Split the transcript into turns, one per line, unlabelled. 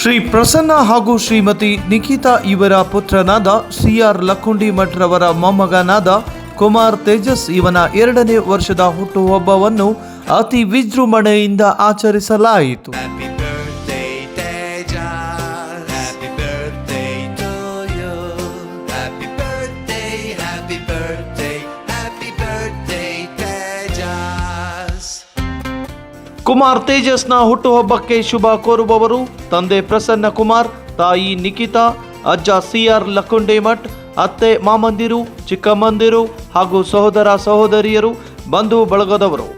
ಶ್ರೀ ಪ್ರಸನ್ನ ಹಾಗೂ ಶ್ರೀಮತಿ ನಿಖಿತಾ ಇವರ ಪುತ್ರನಾದ ಸಿಆರ್ ಲಕ್ಕುಂಡಿಮಠ್ ರವರ ಮೊಮ್ಮಗನಾದ ಕುಮಾರ್ ತೇಜಸ್ ಇವನ 2ನೇ ವರ್ಷದ ಹುಟ್ಟುಹಬ್ಬವನ್ನು ಅತಿ ವಿಜೃಂಭಣೆಯಿಂದ ಆಚರಿಸಲಾಯಿತು. ಕುಮಾರ್ ತೇಜಸ್ನ ಹುಟ್ಟುಹಬ್ಬಕ್ಕೆ ಶುಭ ಕೋರುವವರು ತಂದೆ ಪ್ರಸನ್ನ ಕುಮಾರ್, ತಾಯಿ ನಿಖಿತಾ, ಅಜ್ಜ ಸಿಆರ್ ಲಕ್ಕುಂಡಿಮಠ್, ಅತ್ತೆ ಮಾಮಂದಿರು, ಚಿಕ್ಕಮ್ಮಂದಿರು ಹಾಗೂ ಸಹೋದರ ಸಹೋದರಿಯರು, ಬಂಧು ಬಳಗದವರು.